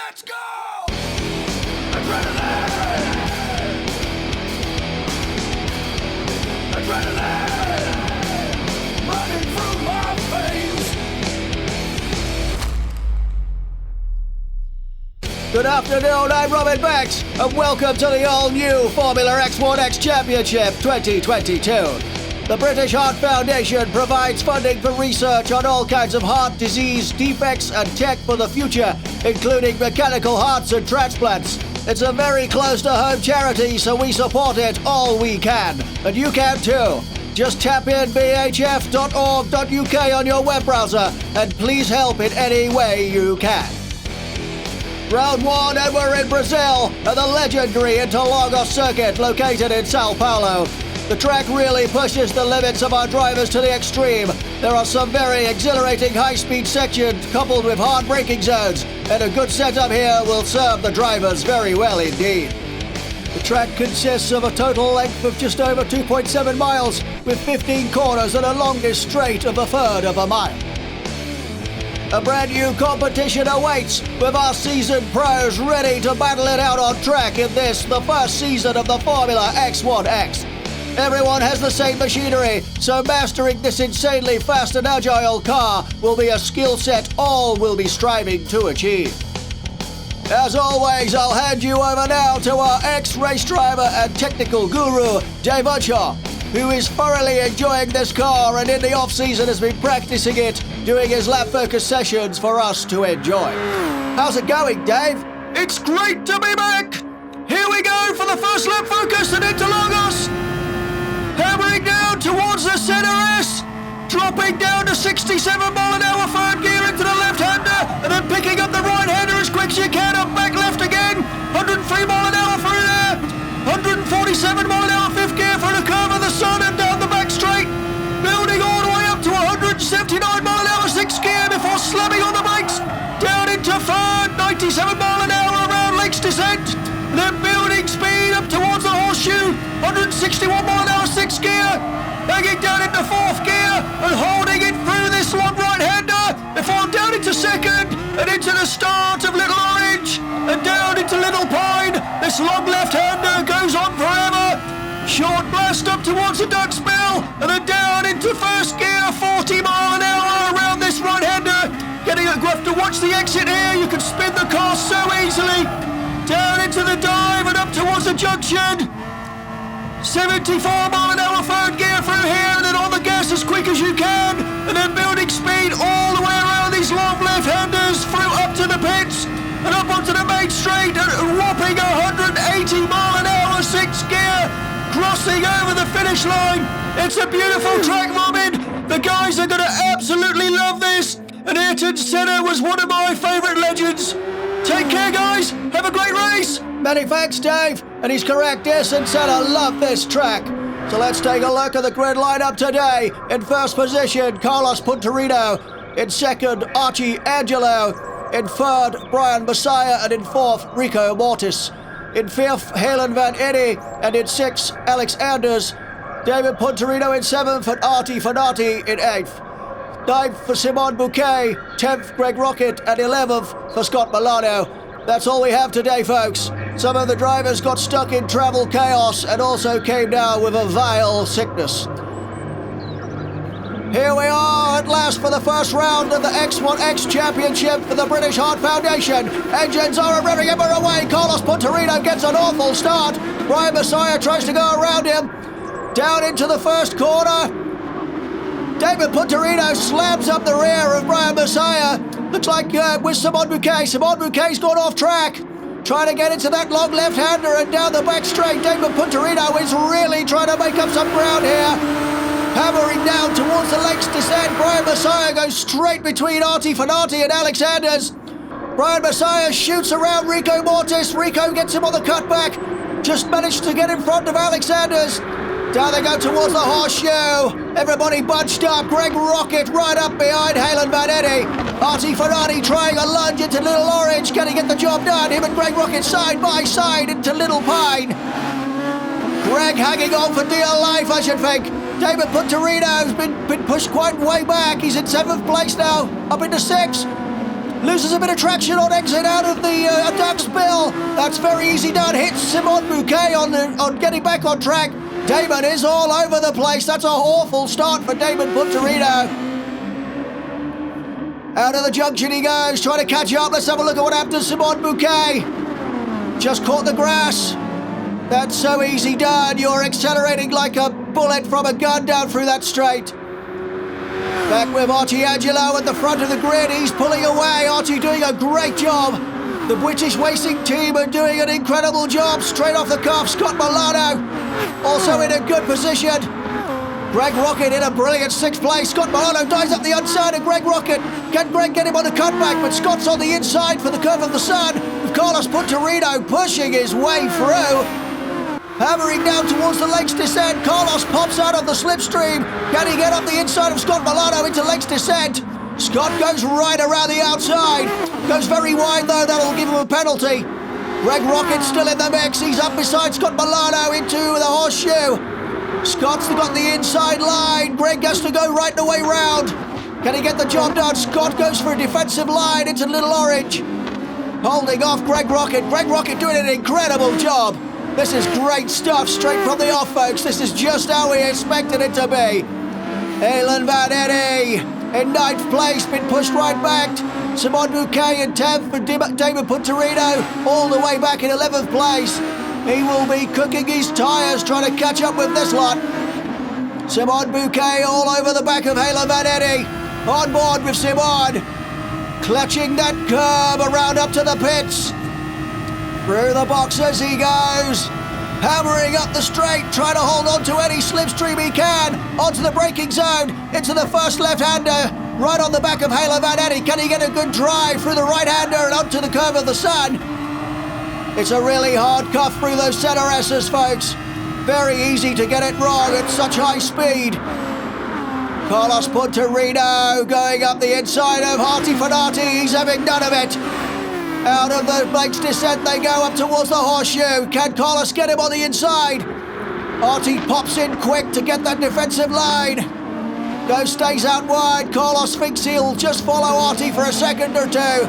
Let's go! Adrenaline! Adrenaline! Running through my veins! Good afternoon, I'm Robin Bex, and welcome to the all-new Formula X1X Championship 2022. The British Heart Foundation provides funding for research on all kinds of heart disease, defects and tech for the future, including mechanical hearts and transplants. It's a very close-to-home charity, so we support it all we can. And you can too. Just tap in bhf.org.uk on your web browser and please help in any way you can. Round 1 and we're in Brazil at the legendary Interlagos circuit located in Sao Paulo. The track really pushes the limits of our drivers to the extreme. There are some very exhilarating high-speed sections coupled with hard braking zones, and a good setup here will serve the drivers very well indeed. The track consists of a total length of just over 2.7 miles, with 15 corners and a longest straight of a third of a mile. A brand new competition awaits, with our seasoned pros ready to battle it out on track in this, the first season of the Formula X1X. Everyone has the same machinery, so mastering this insanely fast and agile car will be a skill set all will be striving to achieve. As always, I'll hand you over now to our ex-race driver and technical guru, Dave Unshaw, who is thoroughly enjoying this car and in the off-season has been practicing it, doing his lap focus sessions for us to enjoy. How's it going, Dave? It's great to be back! Here we go for the first lap focus at Interlagos! Hammering down towards the center S, dropping down to 67 mile an hour third gear into the left-hander, and then picking up the right-hander as quick as you can up back left again. 103 mile an hour through there, 147 mile an hour fifth gear through the curve of the sun and down the back straight, building all the way up to 179 mile an hour sixth gear before slamming on the brakes, down into third, 97 mile an hour around Lakes Descent. Then building speed up towards the horseshoe, 161 mile an hour sixth gear, banging down into fourth gear and holding it through this long right-hander before down into second and into the start of Little Orange and down into Little Pine. This long left-hander goes on forever. Short blast up towards the Duckspill and then down into first gear, 40 mile an hour around this right-hander. You have to watch the exit here, you can spin the car so easily. Down into the dive and up towards the junction. 74 mile an hour third gear through here and then on the gas as quick as you can. And then building speed all the way around these long left-handers through up to the pits and up onto the main straight and whopping 180 mile an hour sixth gear. Crossing over the finish line. It's a beautiful track, Robin. The guys are going to absolutely love this. And Ayrton Senna was one of my favourite legends. Take care, guys. Have a great race. Many thanks, Dave. And he's correct, Ayrton Senna loved this track. So let's take a look at the grid lineup today. In first position, Carlos Puntarino. In second, Archie Angelo. In third, Brian Messiah. And in fourth, Rico Mortis. In fifth, Halen Van Eddy. And in sixth, Alex Anders. David Puntarino in seventh and Artie Fanati in eighth. 9th for Simon Bouquet, 10th Greg Rocket, and 11th for Scott Milano. That's all we have today, folks. Some of the drivers got stuck in travel chaos and also came down with a vile sickness. Here we are at last for the first round of the X1X Championship for the British Heart Foundation. Engines are revving ever away. Carlos Puntarino gets an awful start. Brian Messiah tries to go around him. Down into the first corner. David Puntarino slams up the rear of Brian Messiah. Looks like with Simon Bouquet. Simon Bouquet's gone off track. Trying to get into that long left-hander and down the back straight. David Puntarino is really trying to make up some ground here. Hammering down towards the Lakes Descent. Brian Messiah goes straight between Artie Fanati and Alex Anders. Brian Messiah shoots around Rico Mortis. Rico gets him on the cutback. Just managed to get in front of Alex Anders. Down they go towards the horseshoe. Everybody bunched up. Greg Rocket right up behind Halen Van Eddy. Artie Fanati trying a lunge into Little Orange. Can he get the job done? Him and Greg Rocket side by side into Little Pine. Greg hanging on for dear life, I should think. David Puntarino's been pushed quite way back. He's in 7th place now, up into 6th. Loses a bit of traction on exit out of the duck's bill. That's very easy done. Hits Simon Bouquet on getting back on track. Damon is all over the place. That's an awful start for Damon Punterino. Out of the junction he goes, trying to catch up. Let's have a look at what happened to Simon Bouquet. Just caught the grass. That's so easy done. You're accelerating like a bullet from a gun down through that straight. Back with Artie Angelo at the front of the grid. He's pulling away. Artie doing a great job. The British racing team are doing an incredible job. Straight off the cuff, Scott Milano also in a good position. Greg Rocket in a brilliant 6th place. Scott Milano dives up the inside of Greg Rocket. Can Greg get him on the cutback? But Scott's on the inside for the curve of the sun. With Carlos Punterino pushing his way through. Hammering down towards the Lakes Descent. Carlos pops out of the slipstream. Can he get up the inside of Scott Milano into Lakes Descent? Scott goes right around the outside. Goes very wide though, that'll give him a penalty. Greg Rocket's still in the mix. He's up beside Scott Milano into the horseshoe. Scott's got the inside line. Greg has to go right the way round. Can he get the job done? Scott goes for a defensive line into Little Orange. Holding off Greg Rocket. Greg Rocket doing an incredible job. This is great stuff straight from the off, folks. This is just how we expected it to be. Alan Van Eddy in 9th place, been pushed right back. Simon Bouquet in 10th for David Punterino, all the way back in 11th place. He will be cooking his tyres trying to catch up with this lot. Simon Bouquet all over the back of Alan Van Eddy. On board with Simon. Clutching that curb around up to the pits. Through the boxes he goes, hammering up the straight, trying to hold on to any slipstream he can, onto the braking zone, into the first left-hander, right on the back of Halo Van Eddy. Can he get a good drive through the right-hander and onto the curve of the sun? It's a really hard cuff through those center S's, folks. Very easy to get it wrong at such high speed. Carlos Punterino going up the inside of Harty Fanati. He's having none of it. Out of the Blake's Descent they go up towards the horseshoe. Can Carlos get him on the inside? Artie pops in quick to get that defensive line. Stays out wide. Carlos thinks he'll just follow Artie for a second or two.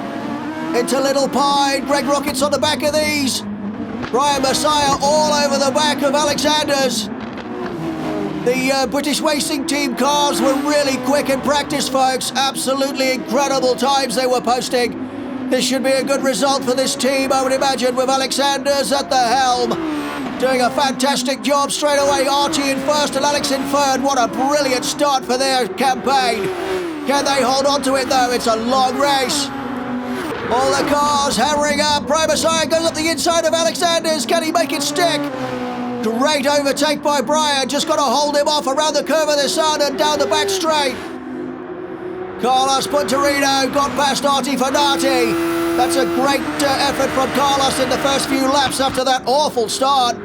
Into Little Pine. Greg Rocket's on the back of these. Brian Messiah all over the back of Alexander's. The British racing team cars were really quick in practice, folks. Absolutely incredible times they were posting. This should be a good result for this team, I would imagine, with Alexander's at the helm. Doing a fantastic job straight away. Archie in first and Alex in third. What a brilliant start for their campaign. Can they hold on to it, though? It's a long race. All the cars hammering up. Brian Messiah goes up the inside of Alexander's. Can he make it stick? Great overtake by Brian. Just got to hold him off around the curve of the sun and down the back straight. Carlos Punterino got past Artie Fanati. That's a great effort from Carlos in the first few laps after that awful start.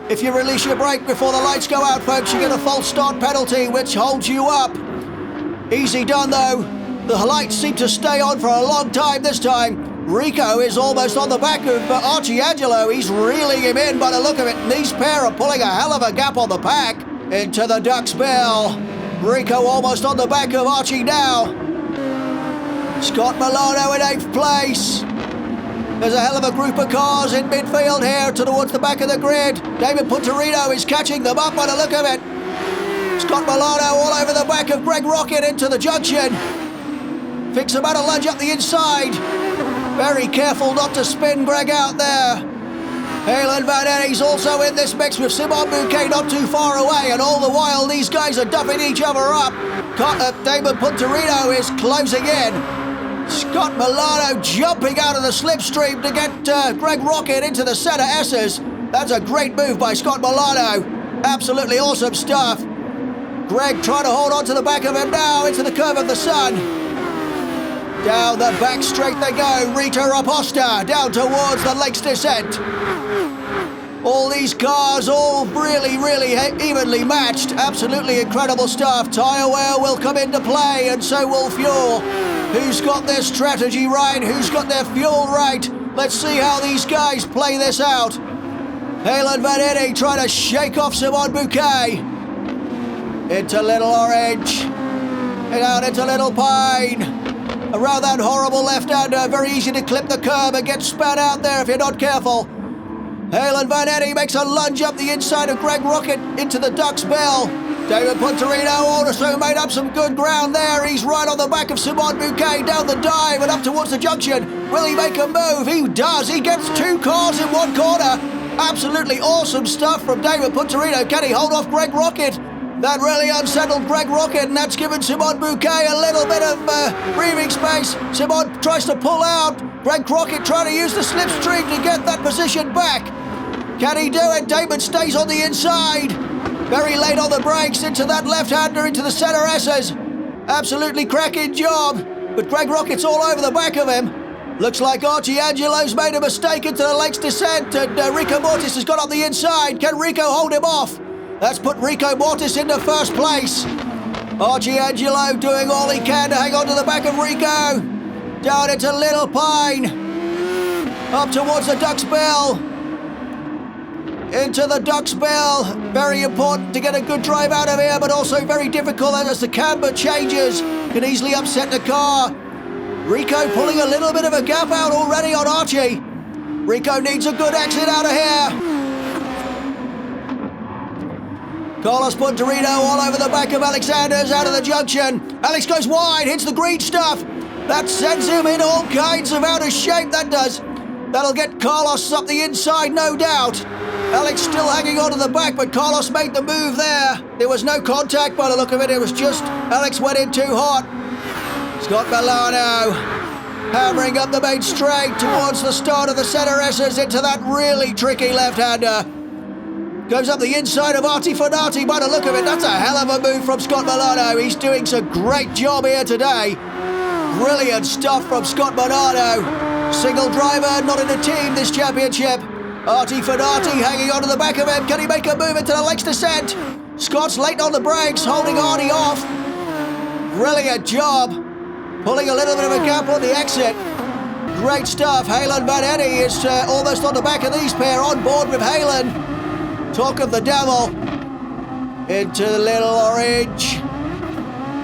If you release your brake before the lights go out, folks, you get a false start penalty, which holds you up. Easy done, though. The lights seem to stay on for a long time this time. Rico is almost on the back of Archie Angelo. He's reeling him in by the look of it. And these pair are pulling a hell of a gap on the pack. Into the Duck's Bill. Rico almost on the back of Archie now. Scott Milano in 8th place. There's a hell of a group of cars in midfield here towards the back of the grid. David Punterino is catching them up by the look of it. Scott Milano all over the back of Greg Rocket into the junction. Thinks about a lunge up the inside. Very careful not to spin Greg out there. Alan Van Eddy's also in this mix with Simon Bouquet not too far away, and all the while these guys are duffing each other up. David Punterino is closing in. Scott Milano jumping out of the slipstream to get Greg Rocket into the center S's. That's a great move by Scott Milano. Absolutely awesome stuff. Greg trying to hold on to the back of him now into the curve of the sun. Down the back straight they go. Rita Raposta down towards the Lakes Descent. All these cars all really evenly matched. Absolutely incredible stuff. Tyre wear will come into play and so will fuel. Who's got their strategy right? Who's got their fuel right? Let's see how these guys play this out. Alan Van Eddy trying to shake off Simon Bouquet. Into Little Orange. And out into Little Pine. around that horrible left-hander. Very easy to clip the curb and get spat out there if you're not careful. Halen Van Eddy makes a lunge up the inside of Greg Rocket into the duck's bell. David Punterino also made up some good ground there. He's right on the back of Simon Bouquet down the dive and up towards the junction. Will he make a move? He does. He gets two cars in one corner. Absolutely awesome stuff from David Punterino. Can he hold off Greg Rocket? That really unsettled Greg Rocket, and that's given Simon Bouquet a little bit of breathing space. Simon tries to pull out. Greg Rocket trying to use the slipstream to get that position back. Can he do it? David stays on the inside. Very late on the brakes into that left-hander into the center S's. Absolutely cracking job. But Greg Rocket's all over the back of him. Looks like Archie Angelo's made a mistake into the Lakes descent, and Rico Mortis has got on the inside. Can Rico hold him off? That's put Rico Mortis into first place. Archie Angelo doing all he can to hang on to the back of Rico. Down into Little Pine. Up towards the Duck's Bell. Into the Duck's Bell. Very important to get a good drive out of here, but also very difficult as the camber changes. Can easily upset the car. Rico pulling a little bit of a gap out already on Archie. Rico needs a good exit out of here. Carlos Punterino all over the back of Alex Sanders out of the junction. Alex goes wide, hits the green stuff. That sends him in all kinds of out of shape, that does. That'll get Carlos up the inside, no doubt. Alex still hanging on to the back, but Carlos made the move there. There was no contact by the look of it. It was just Alex went in too hot. Scott Milano hammering up the main straight towards the start of the center S's into that really tricky left-hander. Goes up the inside of Artie Fenati. By the look of it, that's a hell of a move from Scott Milano. He's doing some great job here today. Brilliant stuff from Scott Milano. Single driver, not in a team this championship. Artie Fenati hanging on to the back of him. Can he make a move into the Lakes descent? Scott's late on the brakes, holding Artie off. Brilliant job. Pulling a little bit of a gap on the exit. Great stuff. Halen Van Eddy is almost on the back of these pair, on board with Halen. Talk of the devil. Into the Little Orange.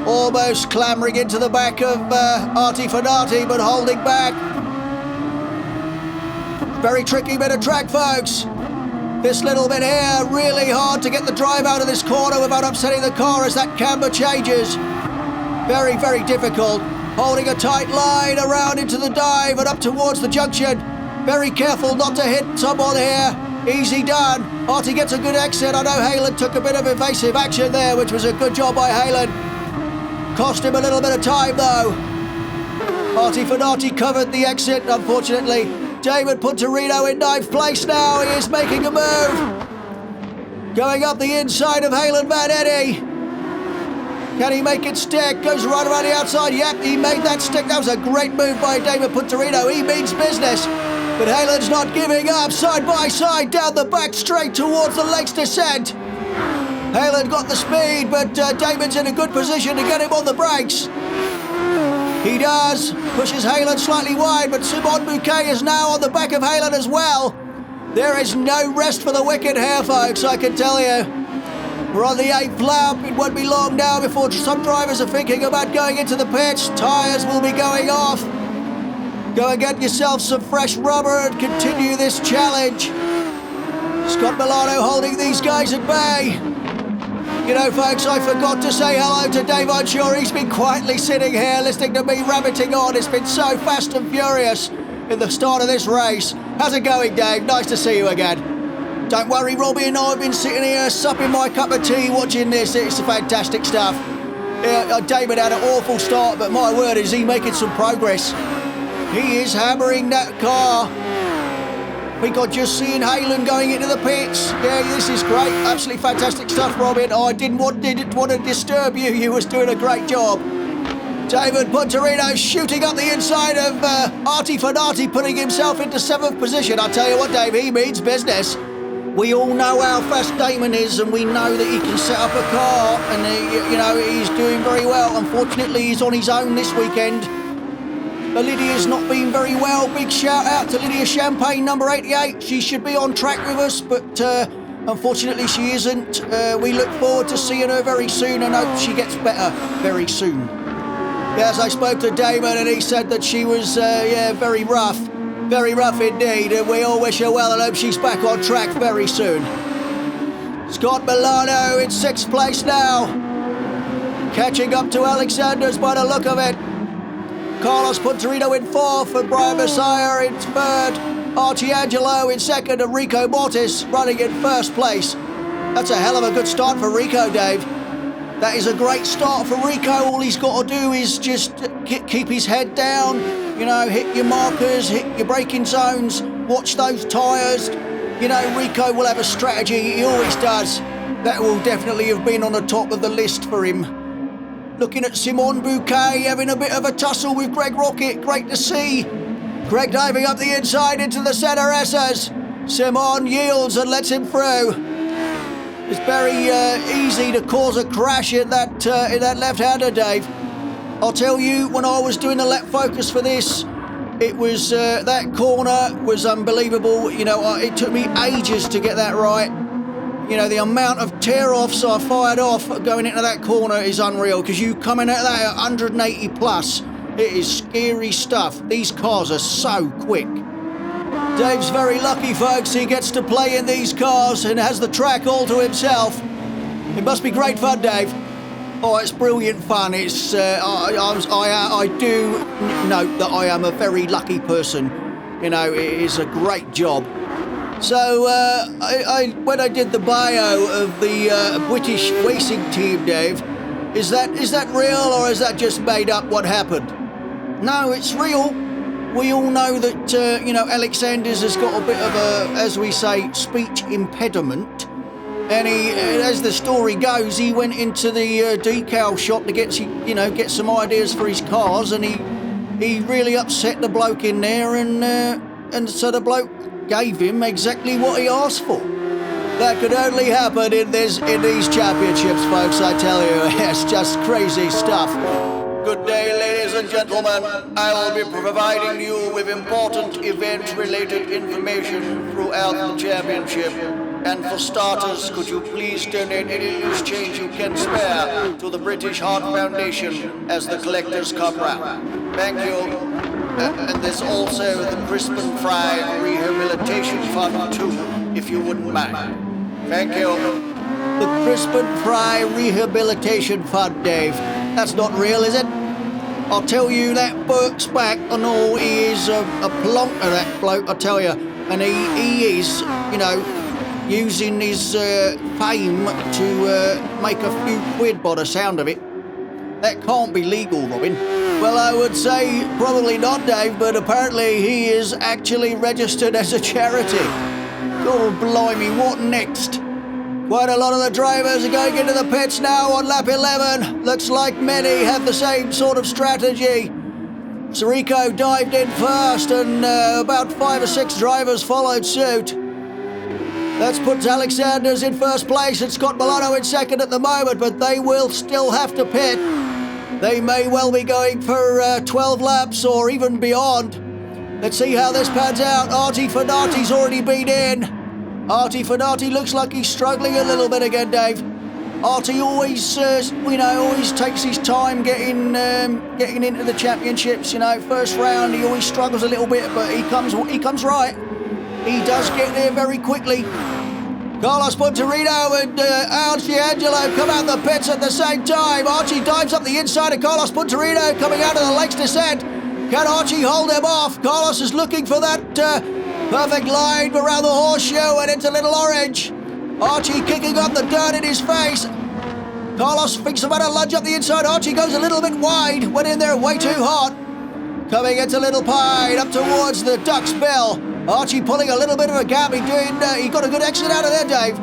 Almost clambering into the back of Artie Fenati, but holding back. Very tricky bit of track, folks. This little bit here, really hard to get the drive out of this corner without upsetting the car as that camber changes. Very, very difficult. Holding a tight line around into the dive and up towards the junction. Very careful not to hit someone here. Easy done. Artie gets a good exit. I know Halen took a bit of evasive action there, which was a good job by Halen. Cost him a little bit of time, though. Artie Fenati covered the exit, unfortunately. David Punterino in ninth place now. He is making a move. Going up the inside of Halen Van Eddy. Can he make it stick? Goes right around the outside. Yep, he made that stick. That was a great move by David Punterino. He means business. But Halen's not giving up. Side by side down the back straight towards the Lakes descent. Halen got the speed, but David's in a good position to get him on the brakes. He does. Pushes Halen slightly wide, but Simon Bouquet is now on the back of Halen as well. There is no rest for the wicked here, folks, I can tell you. We're on the 8th lap. It won't be long now before some drivers are thinking about going into the pits. Tyres will be going off. Go and get yourself some fresh rubber and continue this challenge. Scott Milano holding these guys at bay. You know, folks, I forgot to say hello to Dave Unsure. He's been quietly sitting here listening to me rabbiting on. It's been so fast and furious in the start of this race. How's it going, Dave? Nice to see you again. Don't worry, Robbie and I have been sitting here supping my cup of tea watching this. It's fantastic stuff. Yeah, David had an awful start, but my word, is he making some progress. He is hammering that car. I think I've just seen Halen going into the pits. Yeah, this is great. Absolutely fantastic stuff, Robin. I didn't want to disturb you. You was doing a great job. David Punterino shooting up the inside of Artie Fenati, putting himself into 7th position. I tell you what, Dave, he means business. We all know how fast Damon is, and we know that he can set up a car, and he's doing very well. Unfortunately, he's on his own this weekend. Lydia's not been very well. Big shout out to Lydia Champagne, number 88. She should be on track with us, but unfortunately she isn't. We look forward to seeing her very soon and hope she gets better very soon. Yes, I spoke to Damon and he said that she was, very rough. Very rough indeed, and we all wish her well and hope she's back on track very soon. Scott Milano in 6th place now. Catching up to Alexander's by the look of it. Carlos Punterino in 4th and Brian Messiah in 3rd. Archie Angelo in 2nd and Rico Mortis running in 1st place. That's a hell of a good start for Rico, Dave. That is a great start for Rico. All he's got to do is just keep his head down, hit your markers, hit your braking zones, watch those tyres. Rico will have a strategy, he always does. That will definitely have been on the top of the list for him. Looking at Simon Bouquet having a bit of a tussle with Greg Rocket, great to see. Greg diving up the inside into the centre S's. Simon yields and lets him through. It's very easy to cause a crash in that left-hander, Dave. I'll tell you, when I was doing the lap focus for this, it was that corner was unbelievable. It took me ages to get that right. The amount of tear-offs I fired off going into that corner is unreal, because you come in at that at 180 plus. It is scary stuff. These cars are so quick. Dave's very lucky, folks. He gets to play in these cars and has the track all to himself. It must be great fun, Dave. Oh, it's brilliant fun. It's I do note that I am a very lucky person. It is a great job. So when I did the bio of the British racing team, Dave, is that real or is that just made up what happened? No, it's real. We all know that, Alexander's has got a bit of a, as we say, speech impediment. And as the story goes, he went into the decal shop to get some ideas for his cars, and he really upset the bloke in there, and so the bloke gave him exactly what he asked for. That could only happen in these championships, folks, I tell you. It's just crazy stuff. Good day, ladies and gentlemen. I will be providing you with important event-related information throughout the championship. And for starters, could you please donate any loose change you can spare to the British Heart Foundation as the collectors come round. Thank you. And there's also the Crispin Fry Rehabilitation Fund too, if you wouldn't mind. Thank you. The Crispin Fry Rehabilitation Fund, Dave. That's not real, is it? I'll tell you, that Burke's back and all, he is a plonker, that bloke, I tell you. And he is, using his fame to make a few quid by the sound of it. That can't be legal, Robin. Well, I would say probably not, Dave, but apparently he is actually registered as a charity. Oh, blimey, what next? Quite a lot of the drivers are going into the pits now on lap 11. Looks like many have the same sort of strategy. Rico dived in first and about 5 or 6 drivers followed suit. That puts Alexander's in first place and Scott Milano in second at the moment, but they will still have to pit. They may well be going for 12 laps or even beyond. Let's see how this pans out. Artie Fenati's already been in. Artie Fenati looks like he's struggling a little bit again, Dave. Artie always takes his time getting into the championships. First round he always struggles a little bit, but he comes right. He does get there very quickly. Carlos Punterino and Archie Angelo come out the pits at the same time. Archie dives up the inside of Carlos Punterino coming out of the Lakes descent. Can Archie hold him off? Carlos is looking for that perfect line around the horseshoe and into Little Orange. Archie kicking up the dirt in his face. Carlos thinks about a lunge up the inside. Archie goes a little bit wide. Went in there way too hot. Coming into Little Pine up towards the Duck's Bill. Archie pulling a little bit of a gap. He got a good exit out of there, Dave.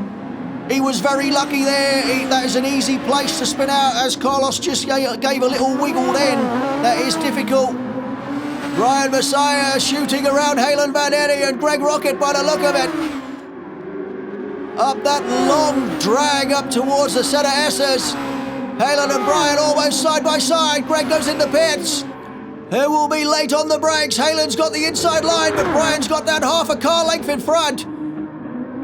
He was very lucky there. That is an easy place to spin out as Carlos just gave a little wiggle then. That is difficult. Brian Messiah shooting around Halen Van Eddy and Greg Rocket by the look of it. Up that long drag up towards the centre S's. Halen and Brian almost side by side. Greg goes into pits. Who will be late on the brakes? Halen's got the inside line, but Brian's got that half a car length in front.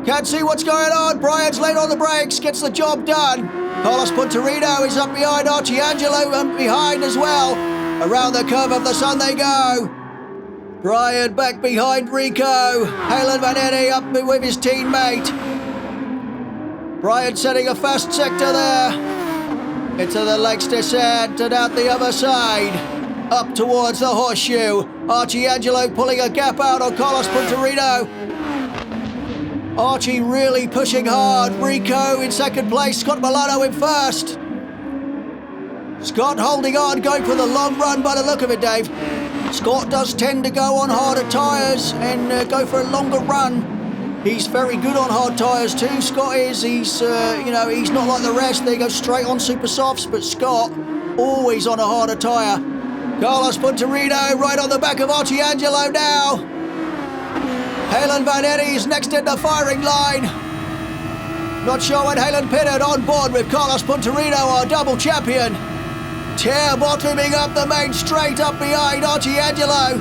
Can't see what's going on. Brian's late on the brakes, gets the job done. Carlos Punterino is up behind Archie Angelo and behind as well. Around the curve of the sun they go. Brian back behind Rico. Halen Vanetti up with his teammate. Brian setting a fast sector there. Into the Lakes descent and out the other side. Up towards the horseshoe. Archie Angelo pulling a gap out on Carlos Punterino. Archie really pushing hard. Rico in second place. Scott Milano in first. Scott holding on, going for the long run by the look of it, Dave. Scott does tend to go on harder tyres and go for a longer run. He's very good on hard tyres too, Scott is. He's not like the rest. They go straight on super softs, but Scott always on a harder tyre. Carlos Punterino right on the back of Archie Angelo now. Halen Vanetti is next in the firing line. Not sure when Halen pitted, on board with Carlos Punterino, our double champion. Tear bottoming up the main straight up behind Archie Angelo.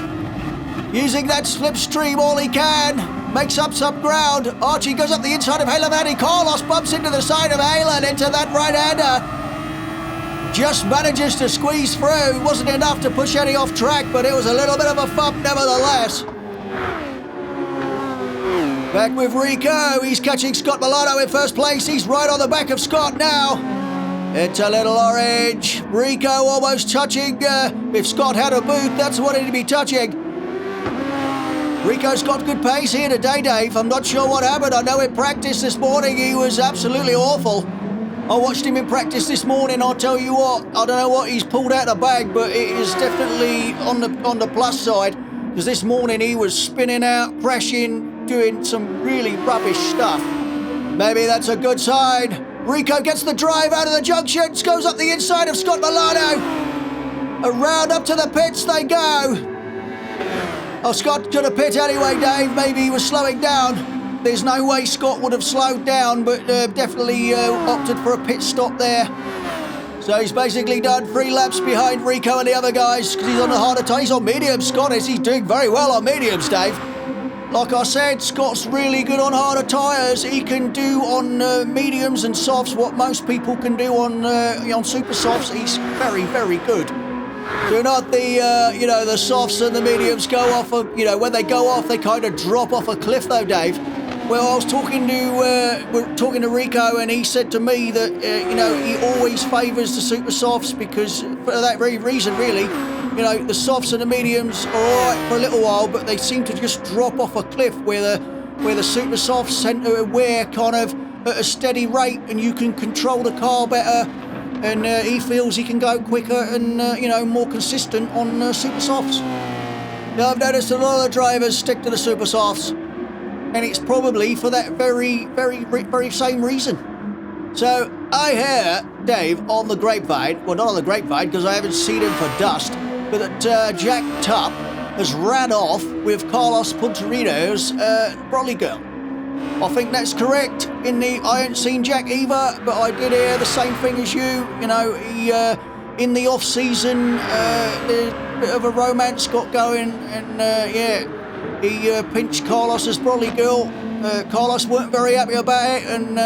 Using that slipstream all he can. Makes up some ground. Archie goes up the inside of Halen Vanetti. Carlos bumps into the side of Halen into that right-hander. Just manages to squeeze through. Wasn't enough to push Eddie off track, but it was a little bit of a thump nevertheless. Back with Rico. He's catching Scott Milano in first place. He's right on the back of Scott now. It's a little orange. Rico almost touching. If Scott had a boot, that's what he'd be touching. Rico's got good pace here today, Dave. I'm not sure what happened. I know in practice this morning he was absolutely awful. I watched him in practice this morning. I'll tell you what, I don't know what he's pulled out of the bag, but it is definitely on the plus side. Because this morning he was spinning out, crashing, doing some really rubbish stuff. Maybe that's a good sign. Rico gets the drive out of the junction, goes up the inside of Scott Milano. Around up to the pits they go. Oh, Scott could have pit anyway, Dave. Maybe he was slowing down. There's no way Scott would have slowed down, but definitely opted for a pit stop there. So he's basically done 3 laps behind Rico and the other guys because he's on the harder tyre. He's on mediums, Scott is. He's doing very well on mediums, Dave. Like I said, Scott's really good on harder tyres. He can do on mediums and softs what most people can do on super softs. He's very, very good. Do not the softs and the mediums go off, when they go off, they kind of drop off a cliff though, Dave. Well, I was talking to Rico and he said to me that, he always favours the super softs because for that very reason, really. The softs and the mediums are alright for a little while, but they seem to just drop off a cliff where the super softs tend to wear kind of at a steady rate and you can control the car better. And he feels he can go quicker and, more consistent on super softs. Now, I've noticed a lot of the drivers stick to the super softs, and it's probably for that very, very, very same reason. So, I hear, Dave, on the grapevine, well, not on the grapevine because I haven't seen him for dust, but that Jack Tupp has ran off with Carlos Punterino's brolly girl. I think that's correct. I ain't seen Jack either, but I did hear the same thing as you. He in the off season, there's a bit of a romance got going, and he pinched Carlos's brolly girl. Carlos weren't very happy about it, and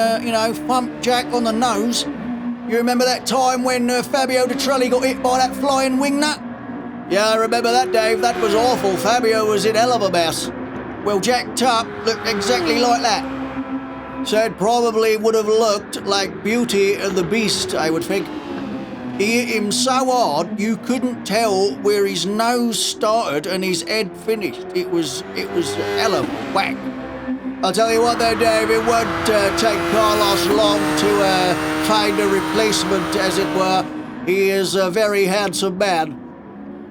thumped Jack on the nose. You remember that time when Fabio Detrelli got hit by that flying wingnut? Yeah, I remember that, Dave. That was awful. Fabio was in hell of a mess. Well, Jack Tupp looked exactly like that. So it probably would have looked like Beauty and the Beast, I would think. He hit him so hard you couldn't tell where his nose started and his head finished. It was a hell of a whack. I'll tell you what though, Dave, it won't take Carlos long to find a replacement, as it were. He is a very handsome man.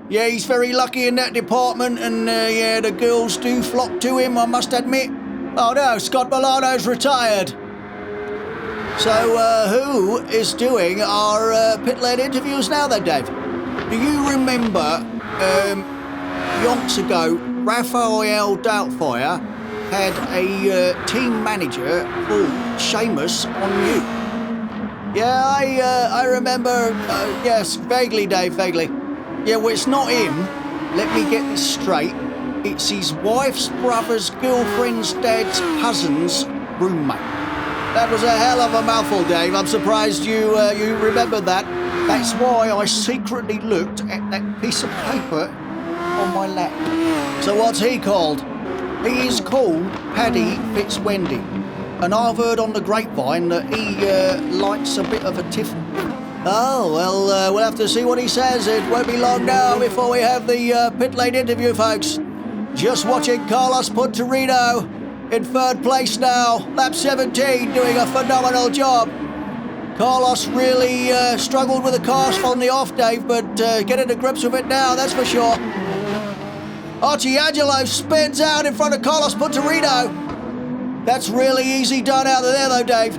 Yeah, he's very lucky in that department, and the girls do flock to him, I must admit. Oh no, Scott Milano's retired. So, who is doing our pit-led interviews now then, Dave? Do you remember, yonks ago, Raphael Doubtfire had a team manager called Seamus on you? Yeah, I remember, yes, vaguely, Dave, vaguely. Yeah, well, it's not him. Let me get this straight. It's his wife's brother's girlfriend's dad's cousin's roommate. That was a hell of a mouthful, Dave. I'm surprised you remembered that. That's why I secretly looked at that piece of paper on my lap. So what's he called? He is called Paddy Fitzwendy. And I've heard on the grapevine that he likes a bit of a tiff. Oh, well, we'll have to see what he says. It won't be long now before we have the pit lane interview, folks. Just watching Carlos Puntarino in third place now. Lap 17, doing a phenomenal job. Carlos really struggled with the car on the off, Dave, but getting to grips with it now, that's for sure. Archie Angelo spins out in front of Carlos Puntarino. That's really easy done out of there, though, Dave.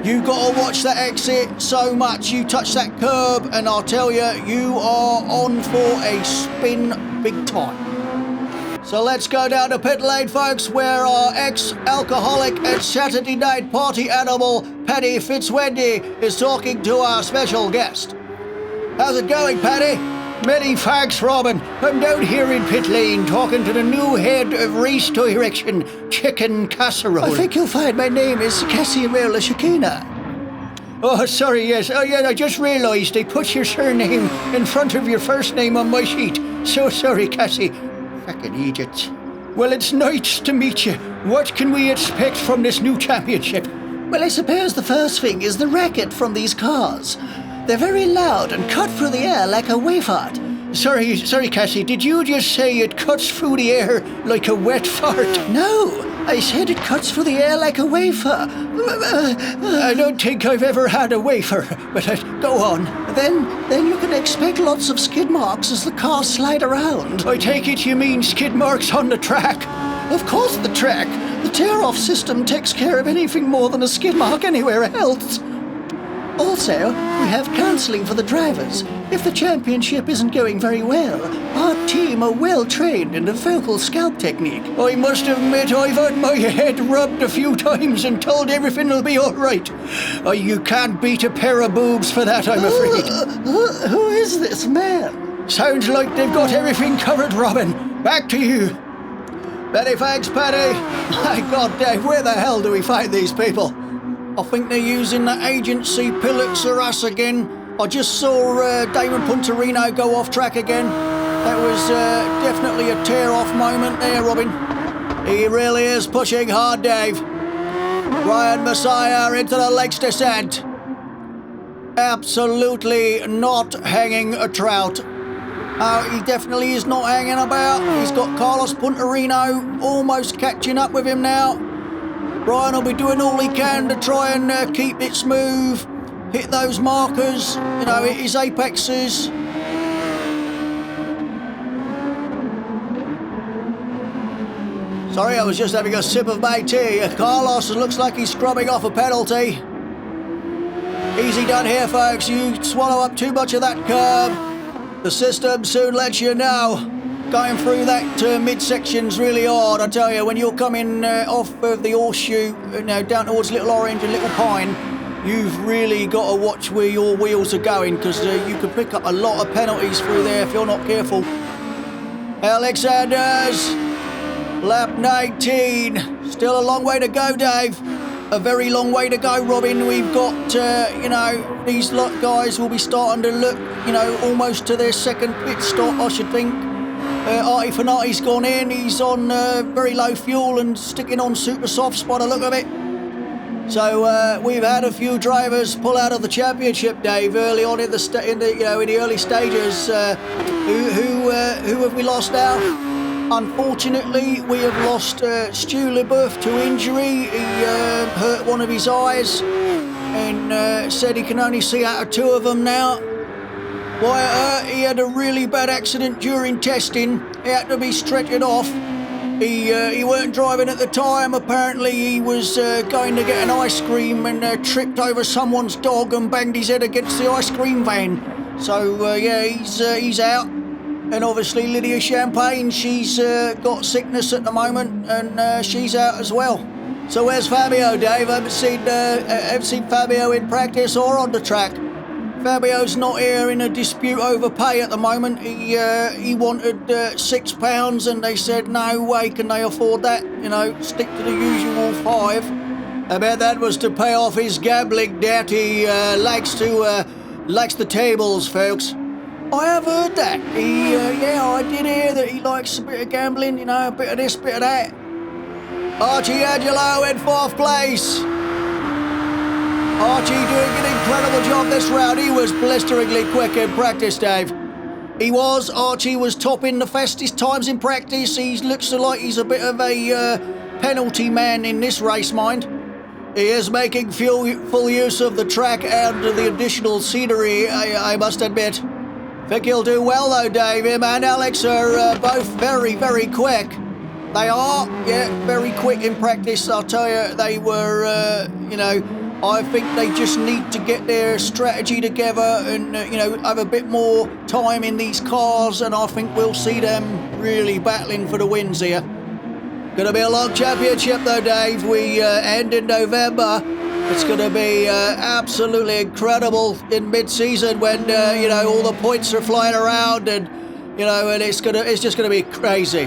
You've got to watch that exit so much. You touch that curb, and I'll tell you, you are on for a spin big time. So let's go down to pit lane, folks, where our ex-alcoholic and Saturday night party animal, Paddy Fitzwendy, is talking to our special guest. How's it going, Paddy? Many thanks, Robin. I'm down here in pit lane talking to the new head of race direction, Chicken Casserole. I think you'll find my name is Cassiamela Shakina. Oh, sorry, yes. Oh, yeah, I just realised they put your surname in front of your first name on my sheet. So sorry, Cassie. Fucking idiots. Well, it's nice to meet you. What can we expect from this new championship? Well, I suppose the first thing is the racket from these cars. They're very loud and cut through the air like a wave fart. Sorry, Cassie, did you just say it cuts through the air like a wet fart? No, I said it cuts through the air like a wafer. I don't think I've ever had a wafer, but go on. Then you can expect lots of skid marks as the cars slide around. I take it you mean skid marks on the track? Of course the track. The tear-off system takes care of anything more than a skid mark anywhere else. Also, we have counselling for the drivers. If the championship isn't going very well, our team are well trained in the vocal scalp technique. I must admit I've had my head rubbed a few times and told everything will be all right. You can't beat a pair of boobs for that, I'm afraid. Who is this man? Sounds like they've got everything covered, Robin. Back to you. Many thanks, Paddy. My God, Dave, where the hell do we find these people? I think they're using the agency Pillux or us again. I just saw Damon Puntarino go off track again. That was definitely a tear-off moment there, Robin. He really is pushing hard, Dave. Ryan Messiah into the Lakes descent. Absolutely not hanging a trout. He definitely is not hanging about. He's got Carlos Puntarino almost catching up with him now. Ryan will be doing all he can to try and keep it smooth, hit those markers, hit his apexes. Sorry, I was just having a sip of my tea. Carlos looks like he's scrubbing off a penalty. Easy done here, folks. You swallow up too much of that curb. The system soon lets you know. Going through that midsection's really hard, I tell you. When you're coming off of the horseshoe, down towards Little Orange and Little Pine, you've really got to watch where your wheels are going, because you can pick up a lot of penalties through there if you're not careful. Alexander's lap 19. Still a long way to go, Dave. A very long way to go, Robin. We've got, these lot guys will be starting to look, almost to their second pit stop, I should think. Artie Fanati's gone in. He's on very low fuel and sticking on super softs by the look of it. So we've had a few drivers pull out of the championship, Dave, early on in the early stages. Who have we lost now? Unfortunately, we have lost Stu LeBeouf to injury. He hurt one of his eyes and said he can only see out of two of them now. Wyatt, he had a really bad accident during testing. He had to be stretchered off. He weren't driving at the time. Apparently he was going to get an ice cream and tripped over someone's dog and banged his head against the ice cream van. So he's out. And obviously Lydia Champagne, she's got sickness at the moment and she's out as well. So where's Fabio, Dave? I haven't seen Fabio in practice or on the track. Fabio's not here in a dispute over pay at the moment. He wanted £6 and they said no way can they afford that. Stick to the usual £5. I bet that was to pay off his gambling debt. He likes the tables, folks. I have heard that. Yeah, I did hear that he likes a bit of gambling, you know, a bit of this, bit of that. Archie Angelo in 4th place. Archie doing an incredible job this round. He was blisteringly quick in practice, Dave. Archie was topping the fastest times in practice. He looks like he's a bit of a penalty man in this race, mind. He is making full use of the track and the additional scenery, I must admit. Think he'll do well though, Dave. Him and Alex are both very, very quick. They are, yeah, very quick in practice. I'll tell you, they were, I think they just need to get their strategy together and, have a bit more time in these cars, and I think we'll see them really battling for the wins here. Gonna be a long championship though, Dave. We end in November. It's gonna be absolutely incredible in mid-season when, all the points are flying around and, and it's just gonna be crazy.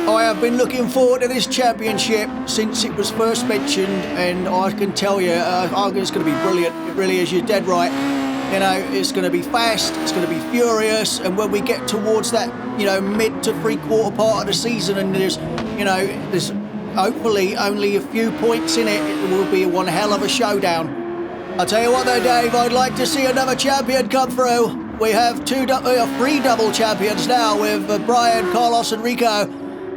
I have been looking forward to this championship since it was first mentioned, and I can tell you, it's going to be brilliant. It really is. You're dead right. It's going to be fast, it's going to be furious, and when we get towards that, mid to three-quarter part of the season, and there's hopefully only a few points in it, it will be one hell of a showdown. I'll tell you what though, Dave, I'd like to see another champion come through. We have three double champions now with Brian, Carlos, and Rico.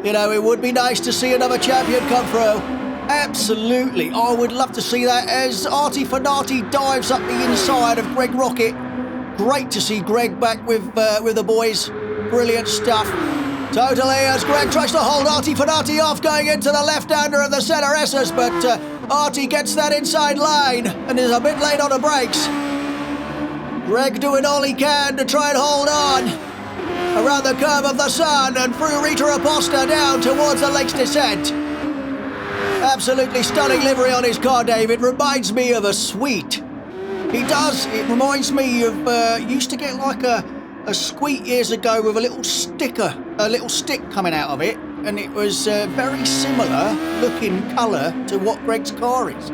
It would be nice to see another champion come through. Absolutely. I would love to see that as Artie Fanati dives up the inside of Greg Rocket. Great to see Greg back with the boys. Brilliant stuff. Totally, as Greg tries to hold Artie Fanati off going into the left-hander of the centre S's, but Artie gets that inside line and is a bit late on the brakes. Greg doing all he can to try and hold on. Around the curve of the sun and through Rita Aposta down towards the lake's descent. Absolutely stunning livery on his car, Dave. It reminds me of a sweet. He does. It reminds me of, used to get like a sweet years ago with a little stick coming out of it. And it was very similar looking colour to what Greg's car is.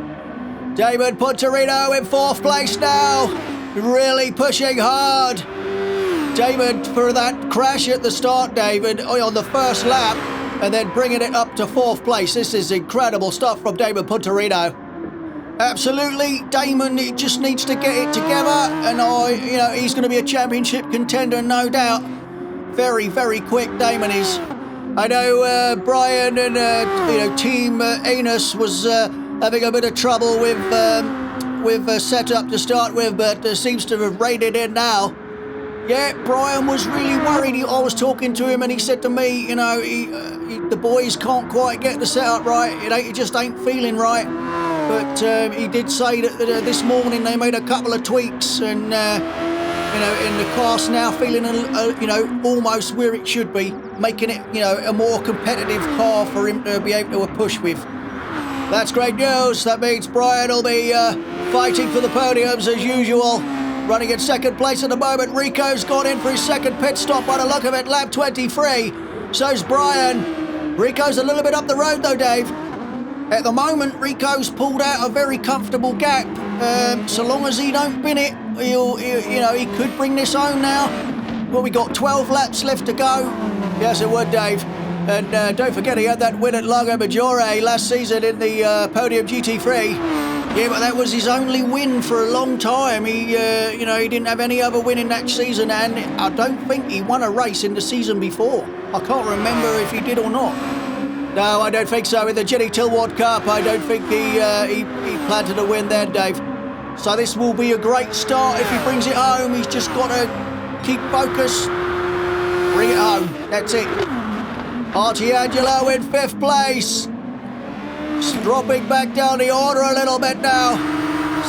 David Punterino in 4th place now. Really pushing hard. David, for that crash at the start, David, on the first lap, and then bringing it up to 4th place. This is incredible stuff from David Punterino. Absolutely, Damon, he just needs to get it together, and he's going to be a championship contender, no doubt. Very, very quick, Damon is. I know Brian and Team Anus was having a bit of trouble with setup to start with, but seems to have reined it in now. Yeah, Brian was really worried. I was talking to him and he said to me, the boys can't quite get the setup right. It just ain't feeling right. But he did say that this morning they made a couple of tweaks and, in the car's now feeling, almost where it should be, making it, a more competitive car for him to be able to push with. That's great news. That means Brian will be fighting for the podiums as usual. Running in 2nd place at the moment. Rico's gone in for his 2nd pit stop by the look of it, lap 23. So's Brian. Rico's a little bit up the road though, Dave. At the moment, Rico's pulled out a very comfortable gap. So long as he don't bin it, he could bring this home now. Well, we got 12 laps left to go. Yes, it would, Dave. And don't forget, he had that win at Lago Maggiore last season in the Podium GT3. Yeah, but that was his only win for a long time. He didn't have any other win in that season, and I don't think he won a race in the season before. I can't remember if he did or not. No, I don't think so. In the Jenny Tillward Cup, I don't think he planted a win there, Dave. So this will be a great start if he brings it home. He's just got to keep focus. Bring it home. That's it. Archie Angelo in 5th place. Dropping back down the order a little bit now.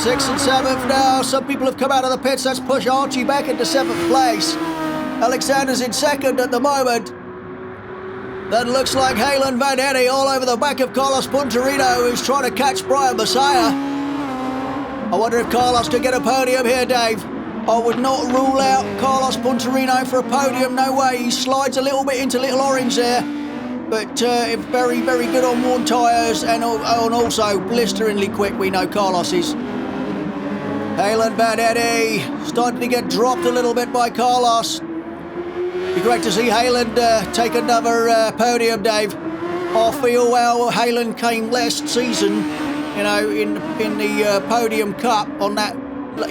6th and 7th now. Some people have come out of the pits. Let's push Archie back into 7th place. Alexander's in 2nd at the moment. That looks like Halen Van Henny all over the back of Carlos Punterino, who's trying to catch Brian Messiah. I wonder if Carlos could get a podium here, Dave. I would not rule out Carlos Punterino for a podium. No way. He slides a little bit into Little Orange there. But very, very good on worn tyres and also blisteringly quick, we know Carlos is. Halen Vannetti starting to get dropped a little bit by Carlos. Be great to see Halen take another podium, Dave. I feel well Halen came last season, you know, in the podium cup on that,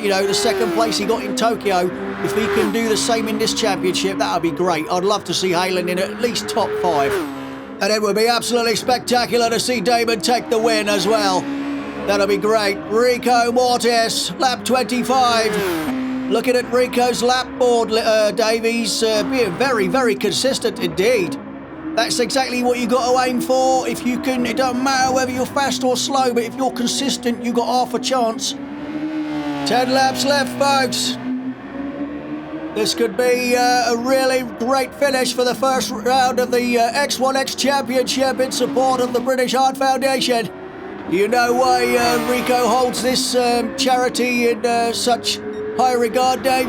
you know, the second place he got in Tokyo. If he can do the same in this championship, that would be great. I'd love to see Halen in at least top 5. And it would be absolutely spectacular to see Damon take the win as well. That'll be great. Rico Mortis, lap 25. Looking at Rico's lap board, Dave, he's being very, very consistent indeed. That's exactly what you got to aim for. If you can, it doesn't matter whether you're fast or slow, but if you're consistent, you got half a chance. 10 laps left, folks. This could be a really great finish for the first round of the X1X Championship in support of the British Heart Foundation. Do you know why Rico holds this charity in such high regard, Dave?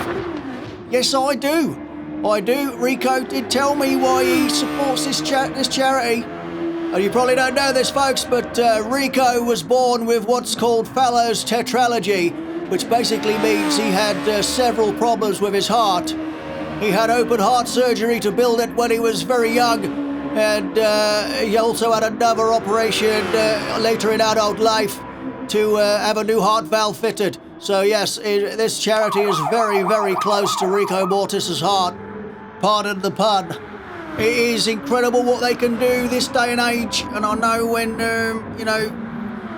Yes, I do. I do. Rico did tell me why he supports this charity. And you probably don't know this, folks, but Rico was born with what's called Fallot's tetralogy, which basically means he had several problems with his heart. He had open heart surgery to build it when he was very young, and he also had another operation later in adult life to have a new heart valve fitted. So yes, this charity is very, very close to Rico Mortis's heart. Pardon the pun. It is incredible what they can do this day and age, and I know when, you know,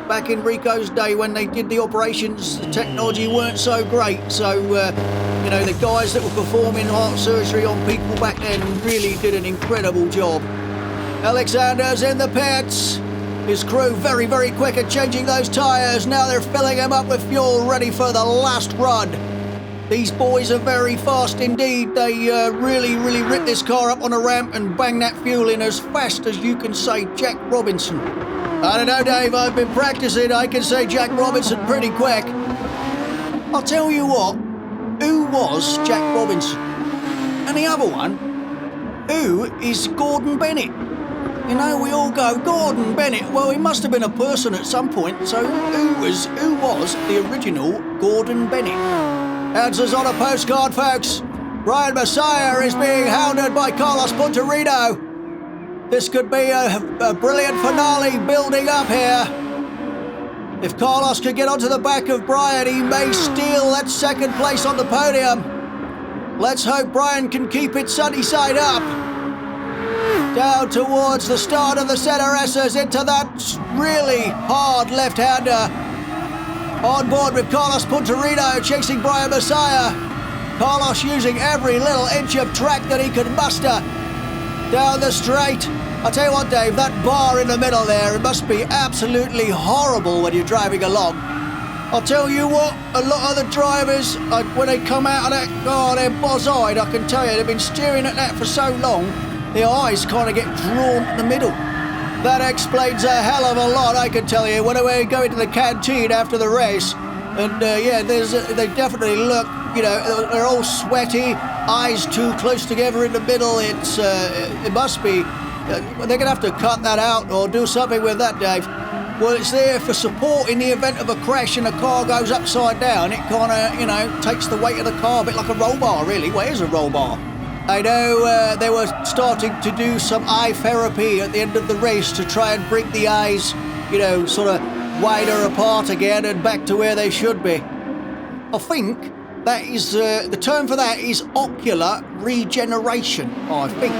back in Rico's day when they did the operations, the technology weren't so great. So, you know, the guys that were performing heart surgery on people back then really did an incredible job. Alexander's in the pits. His crew very, very quick at changing those tyres. Now they're filling them up with fuel, ready for the last run. These boys are very fast indeed. They really, really rip this car up on a ramp and bang that fuel in as fast as you can say Jack Robinson. I don't know, Dave, I've been practicing. I can say Jack Robinson pretty quick. I'll tell you what, who was Jack Robinson? And the other one, who is Gordon Bennett? You know, we all go, Gordon Bennett. Well, he must have been a person at some point, so who was the original Gordon Bennett? Answers on a postcard, folks. Brian Messiah is being hounded by Carlos Punterino. This could be a brilliant finale building up here. If Carlos could get onto the back of Brian, he may steal that second place on the podium. Let's hope Brian can keep it sunny side up. Down towards the start of the center S's into that really hard left-hander. On board with Carlos Punterino chasing Brian Messiah. Carlos using every little inch of track that he could muster. Down the straight. I'll tell you what, Dave, that bar in the middle there, it must be absolutely horrible when you're driving along. I'll tell you what, a lot of the drivers, when they come out of that car, they're buzz-eyed, I can tell you. They've been staring at that for so long, their eyes kind of get drawn in the middle. That explains a hell of a lot, I can tell you. When we go into the canteen after the race, and yeah, they definitely look, you know, they're all sweaty, eyes too close together in the middle. It must be, they're going to have to cut that out or do something with that, Dave. Well, it's there for support in the event of a crash and the car goes upside down. It kind of, you know, takes the weight of the car, a bit like a roll bar, really. Well, it is a roll bar. I know they were starting to do some eye therapy at the end of the race to try and bring the eyes, you know, sort of wider apart again and back to where they should be. I think that is, the term for that is ocular regeneration, I think.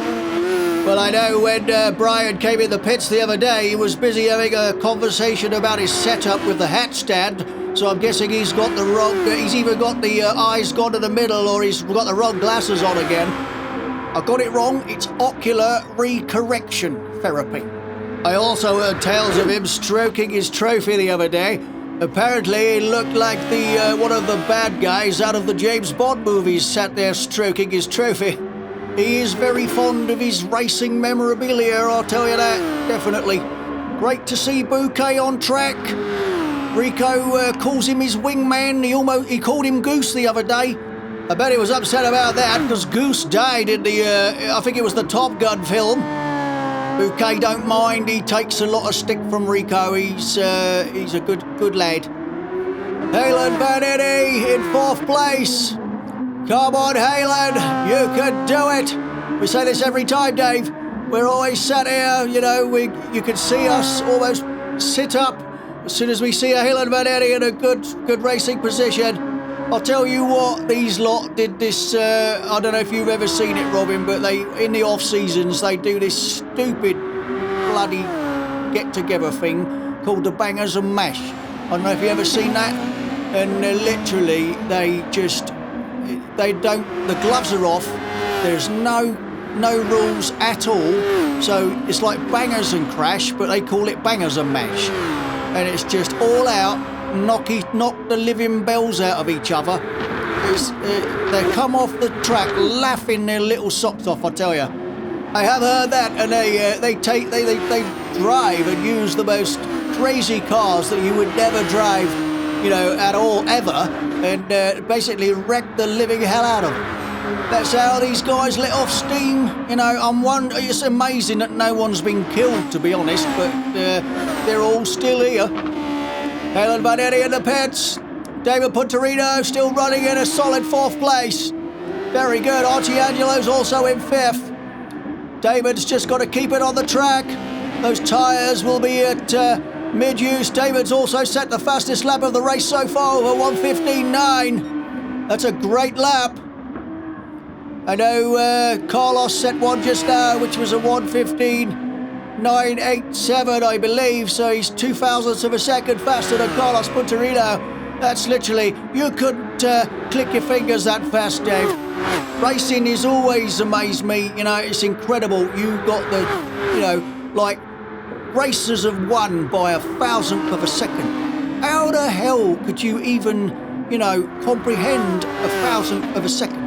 Well, I know when Brian came in the pits the other day, he was busy having a conversation about his setup with the hat stand, so I'm guessing he's got the wrong, he's either got the eyes gone to the middle or he's got the wrong glasses on again. I got it wrong, it's ocular recorrection therapy. I also heard tales of him stroking his trophy the other day. Apparently he looked like the one of the bad guys out of the James Bond movies sat there stroking his trophy. He is very fond of his racing memorabilia, I'll tell you that, definitely. Great to see Bouquet on track. Rico calls him his wingman. He called him Goose the other day. I bet he was upset about that because Goose died in the, I think it was the Top Gun film. Bouquet don't mind. He takes a lot of stick from Rico. He's a good lad. Halen Vanity in 4th place. Come on, Halen, you can do it. We say this every time, Dave. We're always sat here, you know, you can see us almost sit up as soon as we see a Halen Vanity in a good racing position. I'll tell you what, these lot did this, I don't know if you've ever seen it, Robin, but in the off-seasons, they do this stupid bloody get-together thing called the Bangers and Mash. I don't know if you've ever seen that. And literally, the gloves are off, there's no rules at all, so it's like bangers and crash, but they call it bangers and mash. And it's just all out, knock the living bells out of each other. They come off the track laughing their little socks off, I tell you. I have heard that, and they drive and use the most crazy cars that you would never drive, you know, at all, ever, and basically wreck the living hell out of them. That's how these guys let off steam, you know. It's amazing that no one's been killed, to be honest, but they're all still here. Halen Vanity in the pits. David Punterino still running in a solid 4th place. Very good. Archie Angelo's also in 5th. David's just got to keep it on the track. Those tyres will be at mid-use. David's also set the fastest lap of the race so far, over 1:15.9. That's a great lap. I know Carlos set one just now, which was a 1:15.987, I believe, so he's 0.02 of a second faster than Carlos Punterino. That's literally, you couldn't click your fingers that fast, Dave. Racing has always amazed me, you know, it's incredible. You got the, you know, like, racers have won by 1,000th of a second. How the hell could you even, you know, comprehend 1,000th of a second?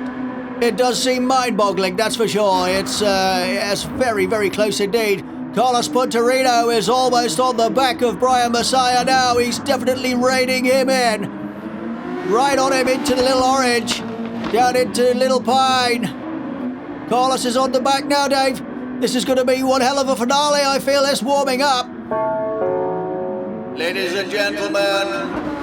It does seem mind-boggling, that's for sure. It's very, very close indeed. Carlos Punterino is almost on the back of Brian Messiah now. He's definitely reining him in. Right on him into the Little Orange, down into Little Pine. Carlos is on the back now, Dave. This is going to be one hell of a finale. I feel this warming up. Ladies and gentlemen,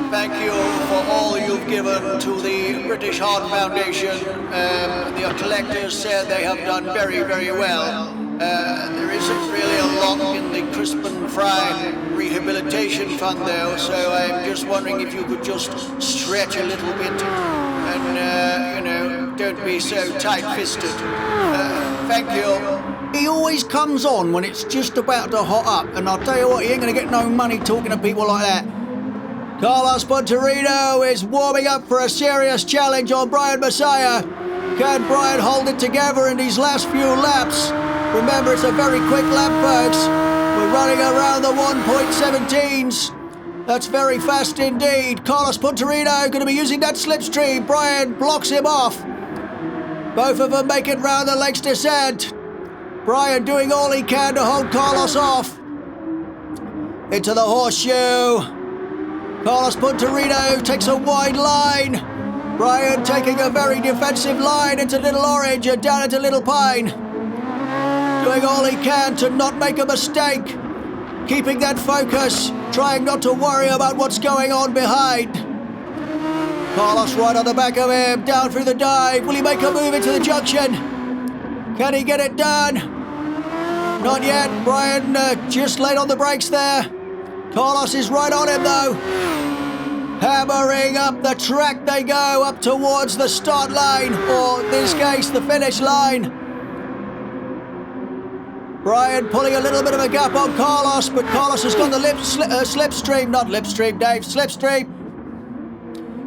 thank you for all you've given to the British Heart Foundation. The collectors said they have done very, very well. There isn't really a lot in the Crispin Fry Rehabilitation Fund though, so I'm just wondering if you could just stretch a little bit and, you know, don't be so tight-fisted. Thank you. He always comes on when it's just about to hot up, and I'll tell you what, he ain't going to get no money talking to people like that. Carlos Punterino is warming up for a serious challenge on Brian Messiah. Can Brian hold it together in these last few laps? Remember, it's a very quick lap, folks. We're running around the 1.17s. That's very fast indeed. Carlos Punterino going to be using that slipstream. Brian blocks him off. Both of them make it round the Lakes descent. Brian doing all he can to hold Carlos off. Into the horseshoe. Carlos Punterino takes a wide line. Brian taking a very defensive line into Little Orange and down into Little Pine. Doing all he can to not make a mistake. Keeping that focus, trying not to worry about what's going on behind. Carlos right on the back of him, down through the dive. Will he make a move into the junction? Can he get it done? Not yet. Brian just laid on the brakes there. Carlos is right on him though. Hammering up the track they go, up towards the start line, or in this case, the finish line. Brian pulling a little bit of a gap on Carlos, but Carlos has got the slipstream, not lipstream, Dave, slipstream.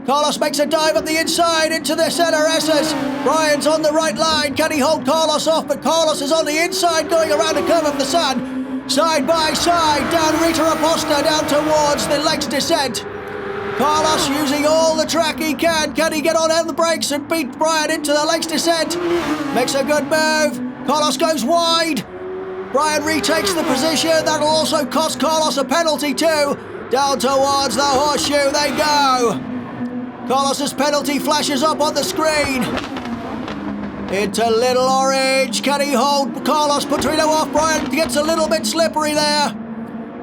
Carlos makes a dive up the inside into the center S's. Brian's on the right line. Can he hold Carlos off? But Carlos is on the inside going around the curve of the sun. Side by side, down Rita Aposta, down towards the Lakes descent. Carlos using all the track he can. Can he get on the brakes and beat Brian into the Lakes descent? Makes a good move. Carlos goes wide. Brian retakes the position. That'll also cost Carlos a penalty too. Down towards the horseshoe they go. Carlos's penalty flashes up on the screen. Into Little Orange. Can he hold Carlos Punterino off? Brian gets a little bit slippery there.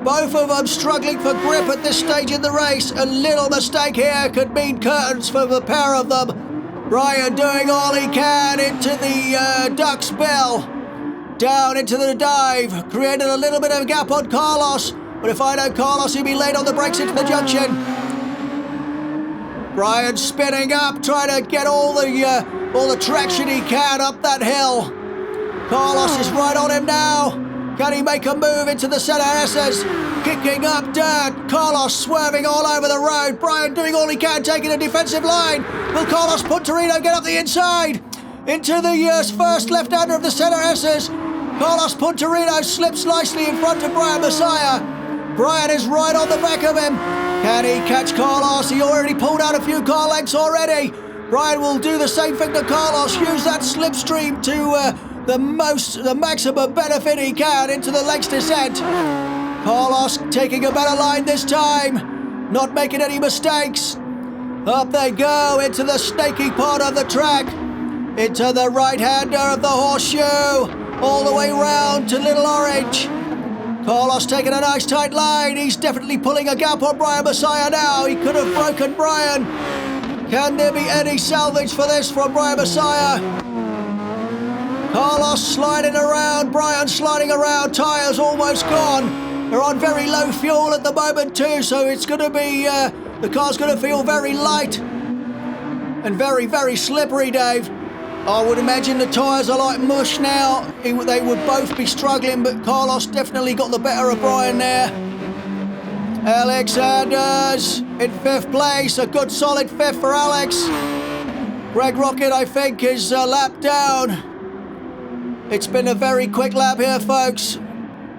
Both of them struggling for grip at this stage in the race. A little mistake here could mean curtains for the pair of them. Brian doing all he can into the duck's bill. Down into the dive, created a little bit of a gap on Carlos. But if I know Carlos, he'll be late on the brakes into the junction. Brian spinning up, trying to get all the traction he can up that hill. Carlos is right on him now. Can he make a move into the center S's? Kicking up dirt. Carlos swerving all over the road. Brian doing all he can, taking a defensive line. Will Carlos Punterino get up the inside? Into the first left-hander of the center S's. Carlos Punterino slips nicely in front of Brian Messiah. Brian is right on the back of him. Can he catch Carlos? He already pulled out a few car lengths already. Brian will do the same thing to Carlos. Use that slipstream to the maximum benefit he can into the legs descent. Carlos taking a better line this time, not making any mistakes. Up they go into the snaky part of the track, into the right-hander of the horseshoe, all the way round to Little Orange. Carlos taking a nice tight line. He's definitely pulling a gap on Brian Messiah now. He could have broken Brian. Can there be any salvage for this from Brian Messiah? Carlos sliding around, Brian sliding around, tyres almost gone. They're on very low fuel at the moment too, so it's going to be, the car's going to feel very light and very, very slippery, Dave. I would imagine the tyres are like mush now. They would both be struggling, but Carlos definitely got the better of Brian there. Alexander's in 5th place, a good solid 5th for Alex. Greg Rocket, I think, is a lap down. It's been a very quick lap here, folks.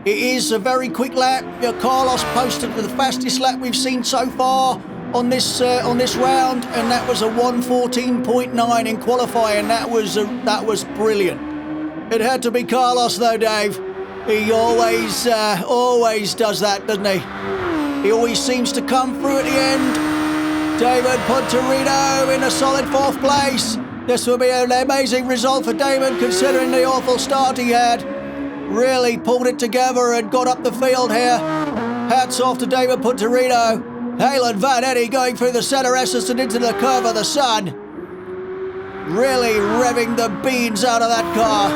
It is a very quick lap. Carlos posted the fastest lap we've seen so far on this round, and that was a 1:14.9 in qualifying. That was brilliant. It had to be Carlos, though, Dave. He always does that, doesn't he? He always seems to come through at the end. David Punterino in a solid 4th place. This will be an amazing result for Damon, considering the awful start he had. Really pulled it together and got up the field here. Hats off to Damon Punterino. Halen Van Eddy going through the center S's and into the curve of the sun. Really revving the beans out of that car.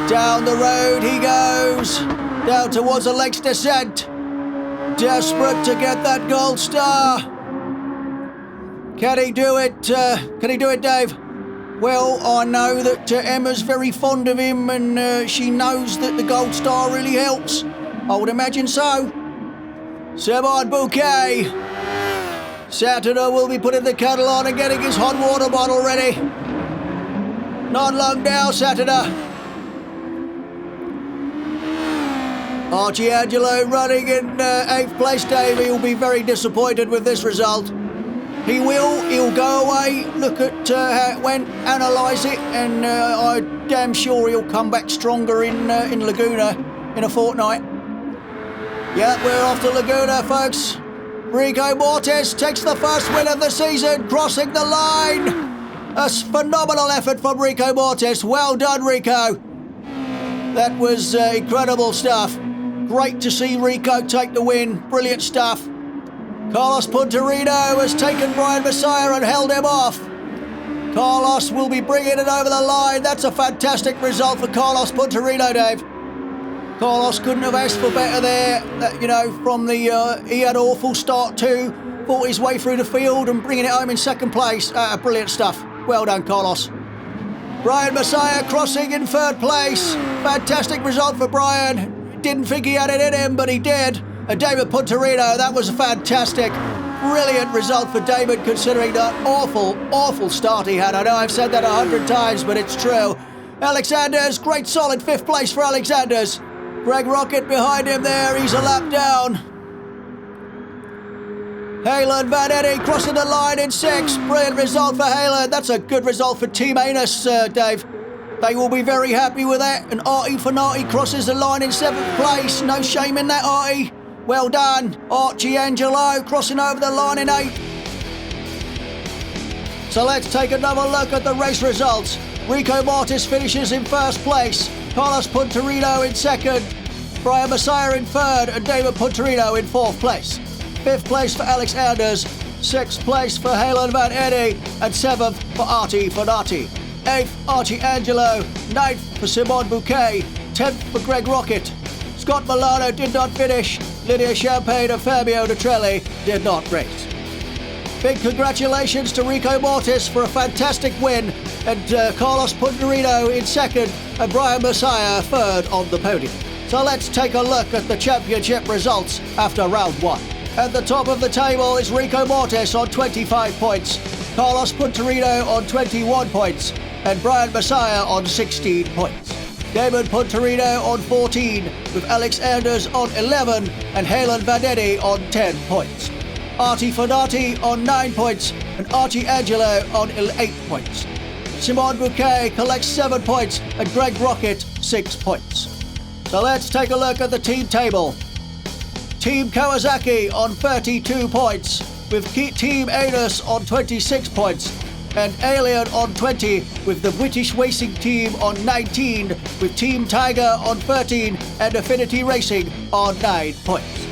Down the road he goes. Down towards the Lakes descent. Desperate to get that gold star. Can he do it? Can he do it, Dave? Well, I know that Emma's very fond of him, and she knows that the gold star really helps. I would imagine so. Simon Bouquet. Saturday will be putting the kettle on and getting his hot water bottle ready. Not long now, Saturday. Archie Angelo running in 8th place, Dave. He'll be very disappointed with this result. He'll go away, look at how it went, analyse it, and I'm damn sure he'll come back stronger in Laguna in a fortnight. Yeah, we're off to Laguna, folks. Rico Mortis takes the first win of the season, crossing the line. A phenomenal effort from Rico Mortis. Well done, Rico. That was incredible stuff. Great to see Rico take the win. Brilliant stuff. Carlos Punterino has taken Brian Messiah and held him off. Carlos will be bringing it over the line. That's a fantastic result for Carlos Punterino, Dave. Carlos couldn't have asked for better there. From the he had an awful start too. Fought his way through the field and bringing it home in 2nd place. Brilliant stuff. Well done, Carlos. Brian Messiah crossing in 3rd place. Fantastic result for Brian. Didn't think he had it in him, but he did. And David Punterino, that was a fantastic, brilliant result for David, considering that awful start he had. I know I've said that 100 times, but it's true. Alexander's, great solid 5th place for Alexander's. Greg Rocket behind him there, he's a lap down. Halen Van Eddy crossing the line in 6th. Brilliant result for Halen. That's a good result for Team Anus, Dave. They will be very happy with that. And Artie Fanati crosses the line in 7th place. No shame in that, Artie. Well done. Archie Angelo crossing over the line in 8th. So let's take another look at the race results. Rico Mortis finishes in 1st place. Carlos Punterino in 2nd. Brian Messiah in third and David Punterino in fourth place. Fifth place for Alex Anders, sixth place for Halen Van Eddy, and seventh for Artie Fenati. Eighth, Archie Angelo, ninth for Simon Bouquet, 10th for Greg Rocket. Scott Milano did not finish, Lydia Champagne and Fabio Detrelli did not race. Big congratulations to Rico Mortis for a fantastic win, and Carlos Punterino in second, and Brian Messiah third on the podium. So let's take a look at the championship results after round one. At the top of the table is Rico Mortis on 25 points, Carlos Punterino on 21 points, and Brian Messiah on 16 points. Damon Punterino on 14, with Alex Anders on 11 and Halen Van Eddy on 10 points. Artie Fenati on 9 points and Archie Angelo on 8 points. Simon Bouquet collects 7 points and Greg Rocket 6 points. So let's take a look at the team table. Team Kawasaki on 32 points, with Team Anus on 26 points, and Alien on 20, with the British Racing Team on 19, with Team Tiger on 13, and Affinity Racing on 9 points.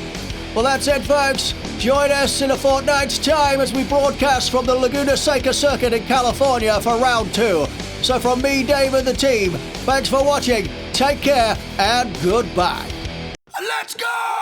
Well, that's it, folks. Join us in a fortnight's time as we broadcast from the Laguna Seca circuit in California for round 2. So from me, Dave, and the team, thanks for watching, take care, and goodbye. Let's go!